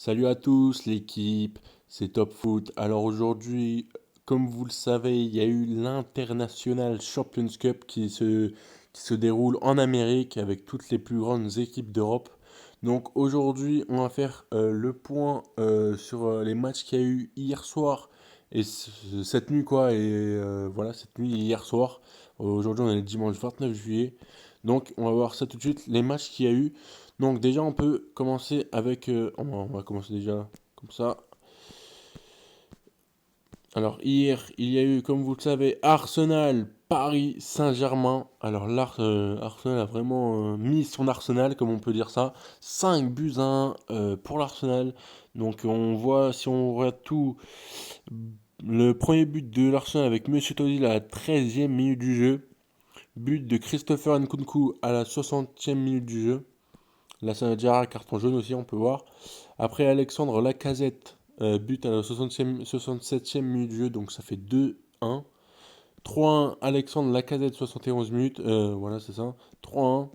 Salut à tous l'équipe, c'est Top Foot. Alors aujourd'hui, comme vous le savez, il y a eu l'International Champions Cup qui se déroule en Amérique avec toutes les plus grandes équipes d'Europe. Donc aujourd'hui, on va faire le point sur les matchs qu'il y a eu hier soir et cette nuit quoi. Et voilà, cette nuit hier soir. Aujourd'hui, on est le dimanche 29 juillet. Donc on va voir ça tout de suite, les matchs qu'il y a eu. Donc déjà on peut commencer avec... on va commencer déjà comme ça. Alors hier il y a eu, comme vous le savez, Arsenal, Paris Saint-Germain. Alors Arsenal a vraiment mis son Arsenal, comme on peut dire ça. 5 buts à 1 pour l'Arsenal. Donc on voit, si on regarde tout, le premier but de l'Arsenal avec Monsieur Tozil à la 13e minute du jeu. But de Christopher Nkunku à la 60e minute du jeu. Là, ça a déjà un carton jaune aussi, on peut voir. Après, Alexandre Lacazette, but à la 67e minute de jeu, donc ça fait 2-1. 3-1, Alexandre Lacazette, 71 minutes, voilà, c'est ça. 3-1.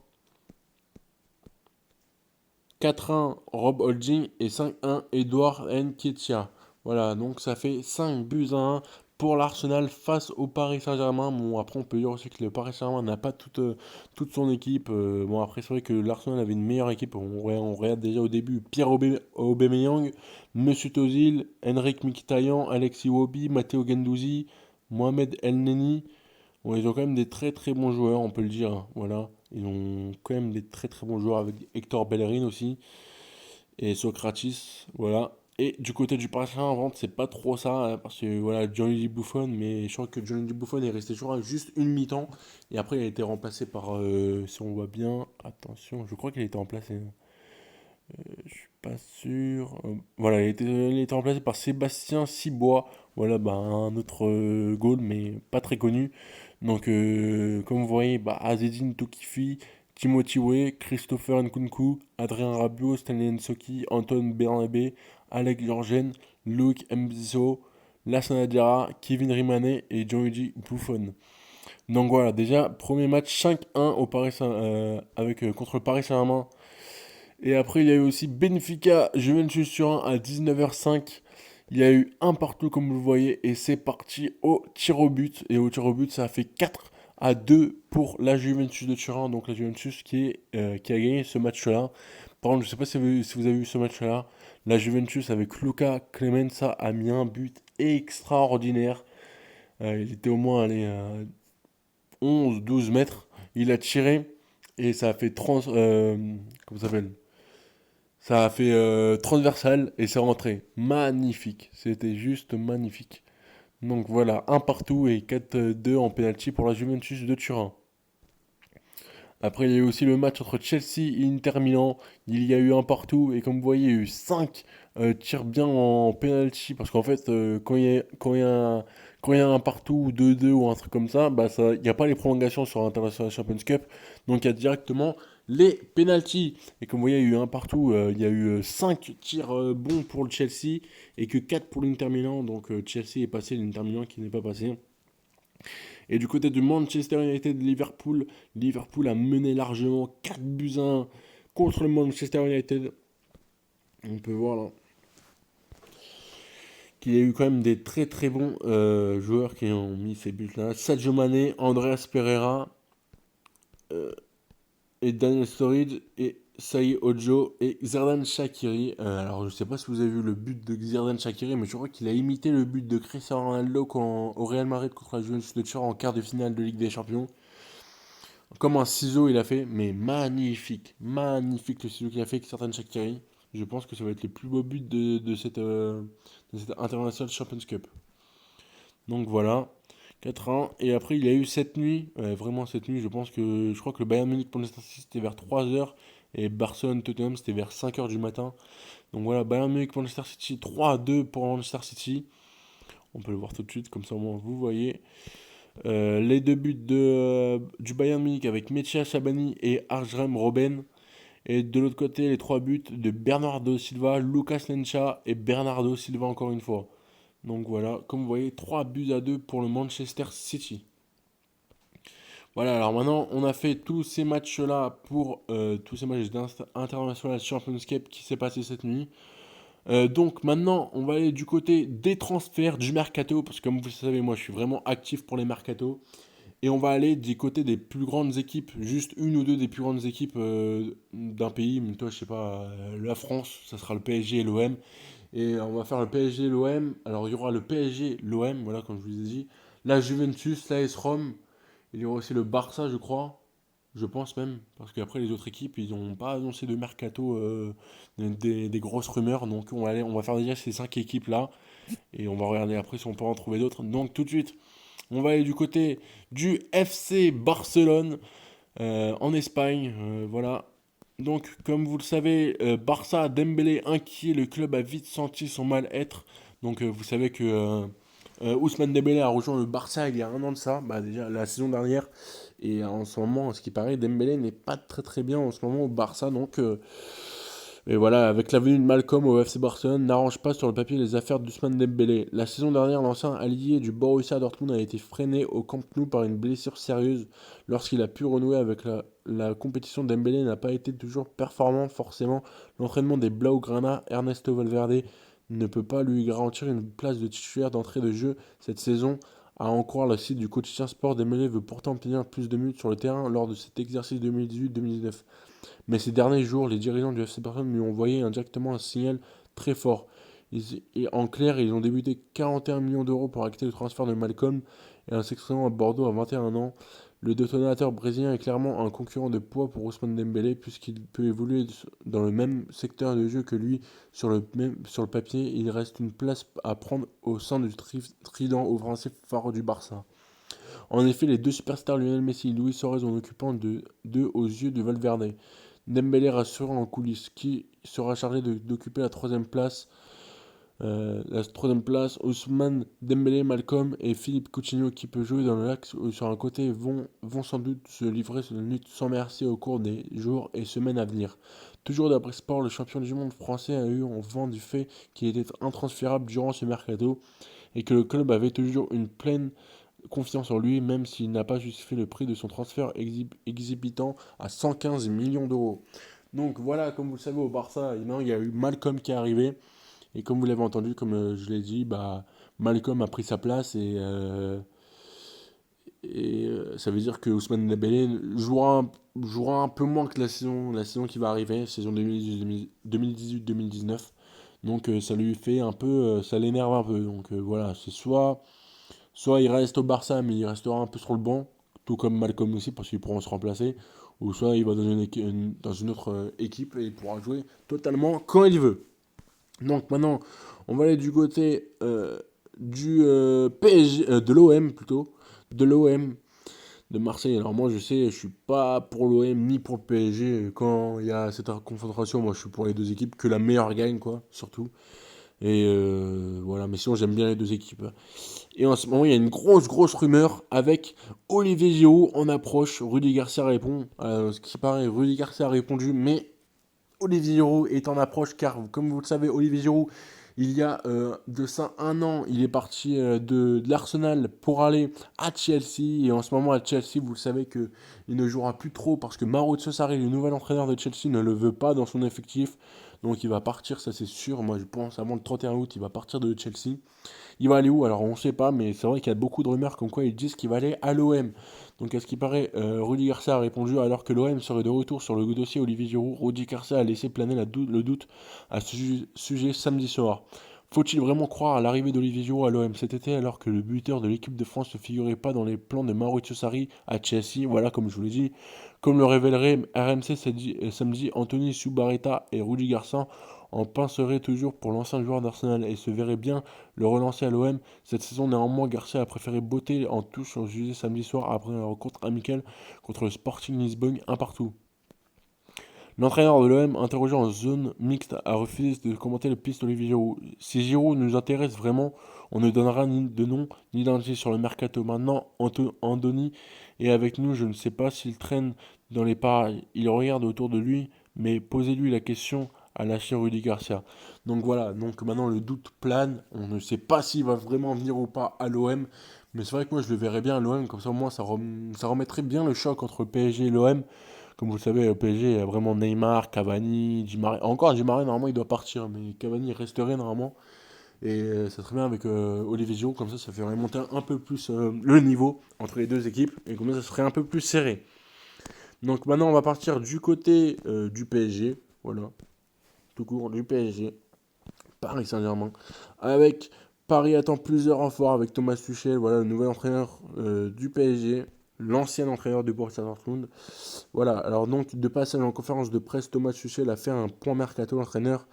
4-1, Rob Holding et 5-1, Edouard Nketiah. Voilà, donc ça fait 5 buts à 1 pour l'Arsenal face au Paris Saint-Germain. Bon, après, on peut dire aussi que le Paris Saint-Germain n'a pas toute son équipe. Bon, après, c'est vrai que l'Arsenal avait une meilleure équipe. On regarde déjà au début Aubameyang, Mesut Ozil, Henrik Mkhitaryan, Alexis Iwobi, Matteo Guendouzi, Mohamed Elneny. Bon, ils ont quand même des très très bons joueurs, on peut le dire, hein. Voilà. Ils ont quand même des très très bons joueurs avec Hector Bellerin aussi et Socrates. Voilà. Et du côté du Paris Saint-Germain, c'est pas trop ça, hein, parce que voilà, Gianluigi Buffon, mais je crois que Gianluigi Buffon est resté toujours à juste une mi-temps et après il a été remplacé par, si on voit bien, attention, je crois qu'il a été remplacé, hein. Je suis pas sûr. Voilà, il a été remplacé par Sébastien Cibois. Voilà, bah, un autre goal, mais pas très connu. Donc, comme vous voyez, bah, Azedine Tokifi, Timothy Way, Christopher Nkunku, Adrien Rabiot, Stanley Nsoki, Anton Bernabé, Alex Georgen, Luke Mbiso, Lassana Diarra, Kevin Rimane et Gianluigi Buffon. Donc voilà, déjà, premier match 5-1 au Paris contre le Paris Saint-Germain. Et après, il y a eu aussi Benfica Juventus Turin à 19h05. Il y a eu un partout, comme vous le voyez, et c'est parti au tir au but. Et au tir au but, ça a fait 4-2 pour la Juventus de Turin. Donc la Juventus qui a gagné ce match-là. Par contre, je ne sais pas si vous avez vu ce match-là. La Juventus avec Luca Clemenza a mis un but extraordinaire. Il était au moins allé, 11-12 mètres. Il a tiré et ça a fait comment ça s'appelle, ça a fait transversal et c'est rentré. Magnifique. C'était juste magnifique. Donc voilà, un partout et 4-2 en penalty pour la Juventus de Turin. Après, il y a eu aussi le match entre Chelsea et Inter Milan. Il y a eu un partout et comme vous voyez, il y a eu 5 tirs bien en penalty. Parce qu'en fait, quand il y a un partout ou 2-2 ou un truc comme ça, bah il n'y a pas les prolongations sur l'International Champions Cup. Donc il y a directement les penalties. Et comme vous voyez, il y a eu un partout. Il y a eu 5 tirs bons pour le Chelsea et que 4 pour l'Inter Milan. Donc Chelsea est passé, l'Inter Milan qui n'est pas passé. Et du côté du Manchester United de Liverpool, Liverpool a mené largement 4 buts à 1 contre le Manchester United. On peut voir là qu'il y a eu quand même des très très bons joueurs qui ont mis ces buts-là. Sadio Mané, Andreas Pereira euh, et Daniel Sturridge et Saï Ojo et Xherdan Shaqiri. Alors je sais pas si vous avez vu le but de Xherdan Shaqiri, mais je crois qu'il a imité le but de Cristiano Ronaldo au Real Madrid contre la Juventus de Turin en quart de finale de Ligue des Champions. Comme un ciseau, il a fait, mais magnifique. Magnifique le ciseau qu'il a fait avec certaines Shaqiri. Je pense que ça va être les plus beaux buts de cette International Champions Cup. Donc voilà, 4-1. Et après, il y a eu cette nuit, vraiment cette nuit, je crois que le Bayern Munich pour l'instant c'était vers 3 heures et Barcelone-Tottenham c'était vers 5 heures du matin. Donc voilà, Bayern Munich pour Manchester City, 3-2 pour Manchester City. On peut le voir tout de suite, comme ça au moins vous voyez. Les deux buts du Bayern Munich avec Mechia Chabani et Arjrem Robben. Et de l'autre côté, les trois buts de Bernardo Silva, Lucas Lencha et Bernardo Silva encore une fois. Donc voilà, comme vous voyez, 3 buts à 2 pour le Manchester City. Voilà, alors maintenant, on a fait tous ces matchs-là pour tous ces matchs d'International Champions Cup qui s'est passé cette nuit. Donc maintenant, on va aller du côté des transferts, du mercato, parce que comme vous le savez, moi je suis vraiment actif pour les mercatos. Et on va aller du côté des plus grandes équipes, juste une ou deux des plus grandes équipes d'un pays. Mais toi, je sais pas, la France, ça sera le PSG et l'OM. Et on va faire le PSG et l'OM. Alors il y aura le PSG, l'OM, voilà, comme je vous ai dit. La Juventus, l'AS Rome. Il y aura aussi le Barça, je crois. Je pense même. Parce qu'après, les autres équipes, ils n'ont pas annoncé de mercato, des grosses rumeurs. Donc on va faire déjà ces cinq équipes-là. Et on va regarder après si on peut en trouver d'autres. Donc tout de suite, on va aller du côté du FC Barcelone en Espagne. Voilà. Donc, comme vous le savez, Barça, Dembélé inquiet, le club a vite senti son mal-être. Donc, vous savez que Ousmane Dembélé a rejoint le Barça il y a un an de ça, bah, déjà la saison dernière. Et en ce moment, ce qui paraît, Dembélé n'est pas très très bien en ce moment au Barça. Donc, et voilà, avec la venue de Malcolm au FC Barcelone, n'arrange pas sur le papier les affaires d'Ousmane Dembélé. La saison dernière, l'ancien allié du Borussia Dortmund a été freiné au Camp Nou par une blessure sérieuse. Lorsqu'il a pu renouer avec la compétition, Dembélé n'a pas été toujours performant forcément. L'entraînement des Blaugrana, Ernesto Valverde, ne peut pas lui garantir une place de titulaire d'entrée de jeu cette saison. À en croire le site du quotidien Sport, Dembélé veut pourtant obtenir plus de minutes sur le terrain lors de cet exercice 2018-2019. Mais ces derniers jours, les dirigeants du FC Barcelone lui ont envoyé indirectement un signal très fort. Et en clair, ils ont débuté 41 millions d'euros pour acter le transfert de Malcolm et en s'exprimant à Bordeaux à 21 ans. Le détonateur brésilien est clairement un concurrent de poids pour Ousmane Dembélé puisqu'il peut évoluer dans le même secteur de jeu que lui. Sur le papier, il reste une place à prendre au sein du trident offensif phare du Barça. En effet, les deux superstars Lionel Messi et Luis Suarez en occupant deux aux yeux de Valverde. Dembélé rassure en coulisses qui sera chargé d'occuper la troisième place. Ousmane Dembélé, Malcolm et Philippe Coutinho qui peut jouer dans l'axe sur un côté vont sans doute se livrer sur une lutte sans merci au cours des jours et semaines à venir. Toujours d'après Sport, le champion du monde français a eu en vent du fait qu'il était intransférable durant ce mercato et que le club avait toujours une pleine confiance en lui, même s'il n'a pas justifié le prix de son transfert exhibitant à 115 millions d'euros. Donc voilà, comme vous le savez, au Barça, il y a eu Malcolm qui est arrivé. Et comme vous l'avez entendu, comme je l'ai dit, bah, Malcolm a pris sa place et ça veut dire que Ousmane Dembélé jouera un peu moins que la saison qui va arriver, saison 2018-2019. Donc ça lui fait un peu, ça l'énerve un peu. Donc voilà, c'est soit il reste au Barça, mais il restera un peu sur le banc, tout comme Malcolm aussi, parce qu'ils pourront se remplacer, ou soit il va dans une autre équipe et il pourra jouer totalement quand il veut. Donc maintenant, on va aller du côté du PSG, de l'OM plutôt, de l'OM de Marseille. Alors moi je sais, je suis pas pour l'OM ni pour le PSG. Quand il y a cette confrontation, moi je suis pour les deux équipes, que la meilleure gagne quoi, surtout. Et voilà, mais sinon j'aime bien les deux équipes. Et en ce moment, il y a une grosse rumeur avec Olivier Giroud en approche. Rudy Garcia répond. Ce qui paraît, Rudy Garcia a répondu, mais Olivier Giroud est en approche car, comme vous le savez, Olivier Giroud, il y a de ça un an, il est parti de l'Arsenal pour aller à Chelsea. Et en ce moment, à Chelsea, vous le savez qu'il ne jouera plus trop parce que Maurizio Sarri, le nouvel entraîneur de Chelsea, ne le veut pas dans son effectif. Donc il va partir, ça c'est sûr. Moi, je pense avant le 31 août, il va partir de Chelsea. Il va aller où? Alors on ne sait pas, mais c'est vrai qu'il y a beaucoup de rumeurs comme quoi ils disent qu'il va aller à l'OM. Donc à ce qui paraît, Rudy Garcia a répondu alors que l'OM serait de retour sur le dossier Olivier Giroud. Rudy Garcia a laissé planer le doute à ce sujet samedi soir. Faut-il vraiment croire à l'arrivée d'Olivier Giroud à l'OM cet été alors que le buteur de l'équipe de France ne figurait pas dans les plans de Maurizio Sarri à Chelsea? Voilà, comme je vous l'ai dit. Comme le révélerait RMC samedi, Anthony Subareta et Rudy Garcia en pinceraient toujours pour l'ancien joueur d'Arsenal et se verraient bien le relancer à l'OM. Cette saison, néanmoins, Garcia a préféré botter en touche en juillet samedi soir après une rencontre amicale contre le Sporting Lisbonne, un partout. L'entraîneur de l'OM, interrogé en zone mixte, a refusé de commenter le piste d'Olivier Giroud. Si Giroud nous intéresse vraiment, on ne donnera ni de nom ni d'indice sur le mercato. Maintenant, Andoni est avec nous, je ne sais pas s'il traîne dans les parages. Il regarde autour de lui, mais posez-lui la question à lâcher Rudy Garcia. Donc voilà, donc maintenant le doute plane, on ne sait pas s'il va vraiment venir ou pas à l'OM, mais c'est vrai que moi je le verrais bien à l'OM, comme ça au moins ça remettrait bien le choc entre le PSG et l'OM. Comme vous le savez, au PSG, il y a vraiment Neymar, Cavani, Di Maria. Encore, Di Maria, normalement, il doit partir, mais Cavani resterait normalement. Et ça serait bien avec Olivier Giroud, comme ça ferait monter un peu plus le niveau entre les deux équipes, et comme ça serait un peu plus serré. Donc maintenant, on va partir du côté du PSG, voilà, tout court, du PSG, Paris Saint-Germain, avec Paris attend plusieurs renforts avec Thomas Tuchel, voilà, le nouvel entraîneur du PSG, l'ancien entraîneur du Borussia Dortmund. Voilà, alors donc, de passage en conférence de presse, Thomas Tuchel a fait un point mercato, l'entraîneur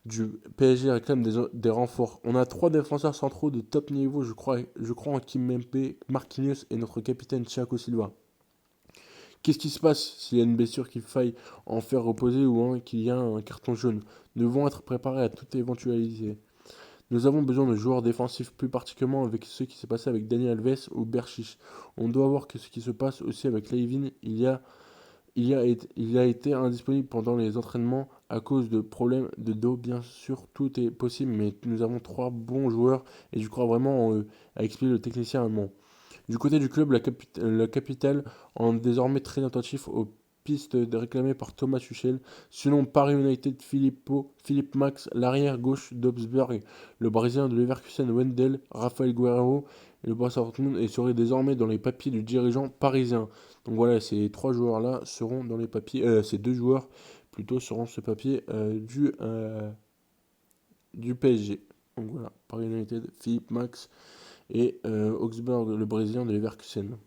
du PSG réclame des renforts. On a 3 défenseurs centraux de top niveau, je crois en Kim Mbappé, Marquinhos et notre capitaine Thiago Silva. Qu'est-ce qui se passe s'il y a une blessure qu'il faille en faire reposer ou qu'il y a un carton jaune? Nous devons être préparés à toute éventualité. Nous avons besoin de joueurs défensifs, plus particulièrement avec ce qui s'est passé avec Daniel Alves ou Berchiche. On doit voir que ce qui se passe aussi avec Levin. Il a été indisponible pendant les entraînements à cause de problèmes de dos. Bien sûr, tout est possible, mais nous avons 3 bons joueurs et je crois vraiment en eux, a expliqué le technicien allemand. Du côté du club, la capitale en est désormais très attentif aux pistes réclamées par Thomas Tuchel. Selon Paris United, Philippe Max, l'arrière gauche d'Augsburg, le Brésilien de Leverkusen Wendel, Rafael Guerreiro et le Borussia Dortmund et serait désormais dans les papiers du dirigeant parisien. Donc voilà, ces 3 joueurs-là seront dans les papiers, ces 2 joueurs plutôt seront ce papier du PSG. Donc voilà, Paris United, Philippe Max et Augsburg, le Brésilien de Leverkusen.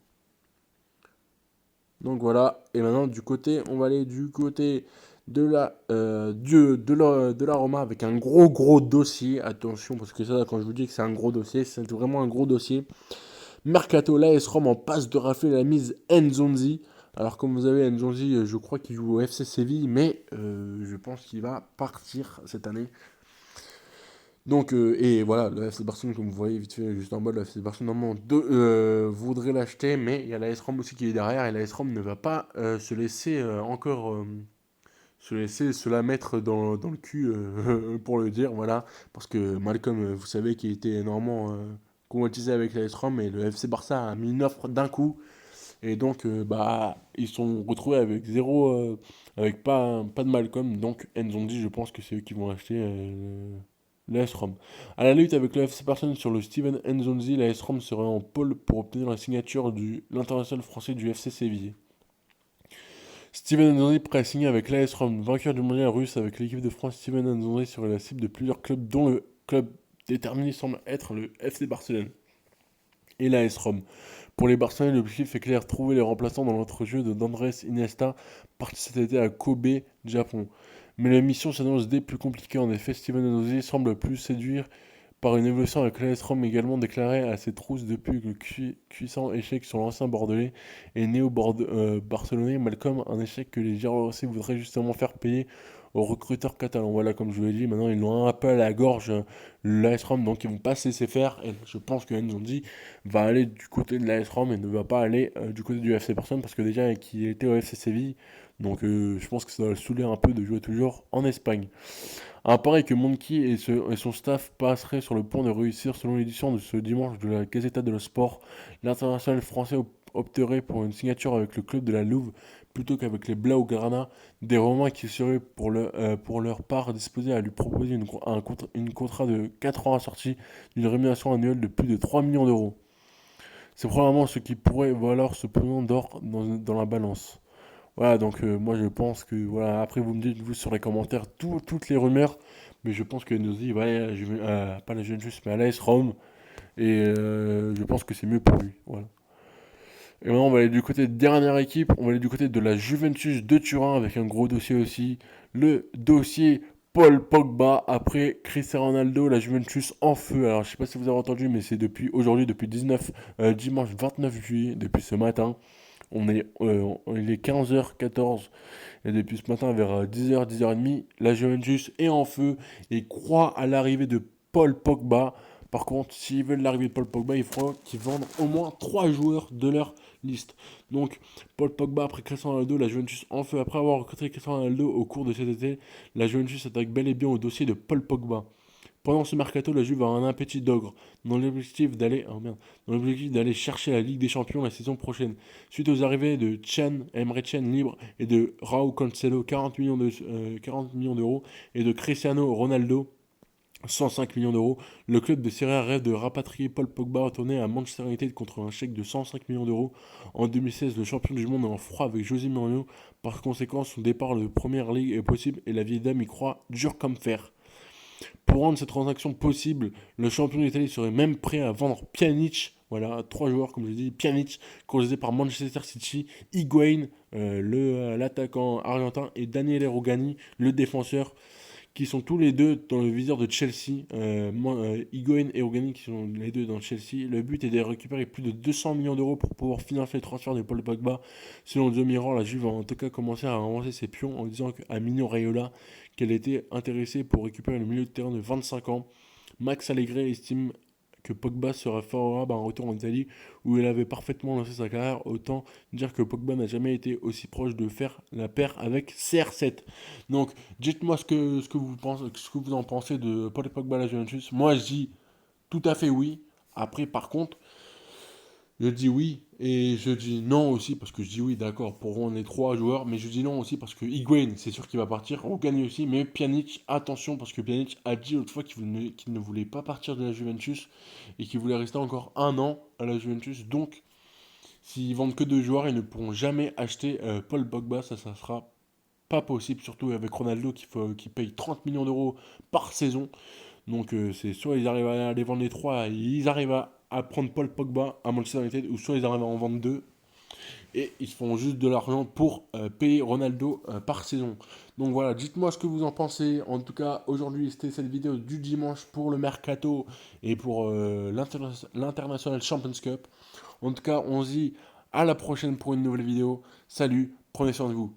Donc voilà, et maintenant on va aller du côté de la Roma avec un gros dossier. Attention, parce que ça, quand je vous dis que c'est un gros dossier, c'est vraiment un gros dossier. Mercato, l'AS Rome en passe de rafler la mise Nzonzi. Alors comme vous savez, Nzonzi, je crois qu'il joue au FC Séville, mais je pense qu'il va partir cette année. Donc, et voilà, le FC Barcelone, comme vous voyez vite fait juste en bas, le FC Barcelone normalement voudrait l'acheter, mais il y a la S-ROM aussi qui est derrière, et la S-ROM ne va pas se laisser encore se la mettre dans le cul, pour le dire, voilà, parce que Malcolm, vous savez, qui était énormément convoitisé avec la S-ROM, et le FC Barça a mis une offre d'un coup, et donc bah ils sont retrouvés avec avec pas de Malcolm, donc Nzondi, je pense que c'est eux qui vont acheter l'AS Rome. À la lutte avec le FC Barcelone sur le Steven Nzonzi, l'AS Rome serait en pôle pour obtenir la signature de l'international français du FC Séville. Steven Nzonzi prêt à signer avec l'AS Rome, vainqueur du mondial russe avec l'équipe de France. Steven Nzonzi serait la cible de plusieurs clubs, dont le club déterminé semble être le FC Barcelone et l'AS Rome. Pour les Barcelonais, l'objectif est clair, trouver les remplaçants dans l'entrejeu d'Andrés Iniesta, parti cet été à Kobe, Japon. Mais la mission s'annonce des plus compliquée. En effet, Steven Nzonzi semble plus séduire par une évolution avec l'AS Rome, également déclaré à ses trousses depuis le cuissant échec sur l'ancien Bordelais et néo-barcelonais Malcolm, un échec que les Girondins voudraient justement faire payer aux recruteurs catalans. Voilà, comme je vous l'ai dit, maintenant ils l'ont un peu à la gorge, l'AS Rome, donc ils vont pas se laisser faire. Et je pense que Nzonzi va aller du côté de l'AS Rome et ne va pas aller du côté du FC Barcelone, parce que déjà qu'il était au FC Séville, donc je pense que ça va le saouler un peu de jouer toujours en Espagne. Un pari que Monkey et son staff passeraient sur le point de réussir. Selon l'édition de ce dimanche de la Gazzetta dello Sport, l'international français opterait pour une signature avec le club de la Louve plutôt qu'avec les Blaugrana, des Romains qui seraient pour leur part disposés à lui proposer une contrat de 4 ans assorti d'une rémunération annuelle de plus de 3 millions d'euros. C'est probablement ce qui pourrait valoir ce pesant d'or dans la balance. Voilà, donc moi je pense que, voilà, après vous me dites, vous, sur les commentaires, toutes les rumeurs, mais je pense que Nosy va aller pas la Juventus, mais à l'AS Rome, et je pense que c'est mieux pour lui, voilà. Et maintenant on va aller du côté de dernière équipe, on va aller du côté de la Juventus de Turin, avec un gros dossier aussi, le dossier Paul Pogba, après Cristiano Ronaldo, la Juventus en feu. Alors je sais pas si vous avez entendu, mais c'est depuis aujourd'hui, depuis dimanche 29 juillet, depuis ce matin. Il est 15h14 et depuis ce matin vers 10h, 10h30, la Juventus est en feu et croit à l'arrivée de Paul Pogba. Par contre, s'ils veulent l'arrivée de Paul Pogba, il faudra qu'ils vendent au moins 3 joueurs de leur liste. Donc, Paul Pogba après Cristiano Ronaldo, la Juventus en feu. Après avoir recruté Cristiano Ronaldo au cours de cet été, la Juventus s'attaque bel et bien au dossier de Paul Pogba. Pendant ce mercato, la Juve a un appétit d'ogre, dans l'objectif d'aller chercher la Ligue des Champions la saison prochaine. Suite aux arrivées de Emre Can libre et de Raúl Cancelo, 40 millions d'euros, et de Cristiano Ronaldo, 105 millions d'euros, le club de Serie A rêve de rapatrier Paul Pogba retourné à Manchester United contre un chèque de 105 millions d'euros. En 2016, le champion du monde est en froid avec José Mourinho. Par conséquent, son départ de Première Ligue est possible et la vieille dame y croit dur comme fer. Pour rendre cette transaction possible, le champion d'Italie serait même prêt à vendre Pjanic, voilà, trois joueurs comme je l'ai dit, Pjanic, causé par Manchester City, Higuain, l'attaquant argentin, et Daniele Rugani, le défenseur, qui sont tous les deux dans le viseur de Chelsea. Higuain et Rugani qui sont les deux dans Chelsea. Le but est de récupérer plus de 200 millions d'euros pour pouvoir financer le transfert de Paul Pogba. Selon The Mirror, la Juve a en tout cas commencé à avancer ses pions en disant à Mino Raiola qu'elle était intéressée pour récupérer le milieu de terrain de 25 ans. Max Allegri estime que Pogba serait favorable à un retour en Italie où il avait parfaitement lancé sa carrière. Autant dire que Pogba n'a jamais été aussi proche de faire la paire avec CR7. Donc dites-moi ce que vous en pensez de Paul Pogba à la Juventus. Moi je dis tout à fait oui. Après par contre je dis oui et je dis non aussi parce que je dis oui, d'accord, pour on est trois joueurs, mais je dis non aussi parce que Higuain, c'est sûr qu'il va partir, on gagne aussi, mais Pjanic, attention parce que Pjanic a dit autrefois qu'il ne voulait pas partir de la Juventus et qu'il voulait rester encore un an à la Juventus. Donc, s'ils vendent que deux joueurs, ils ne pourront jamais acheter Paul Pogba, ça sera pas possible, surtout avec Ronaldo qui paye 30 millions d'euros par saison. Donc c'est soit ils arrivent à les vendre les trois, ils arrivent à prendre Paul Pogba à Manchester United, ou soit ils arrivent à en vendre deux, et ils se font juste de l'argent pour payer Ronaldo par saison. Donc voilà, dites-moi ce que vous en pensez. En tout cas, aujourd'hui, c'était cette vidéo du dimanche pour le Mercato et pour l'International Champions Cup. En tout cas, on se dit à la prochaine pour une nouvelle vidéo. Salut, prenez soin de vous.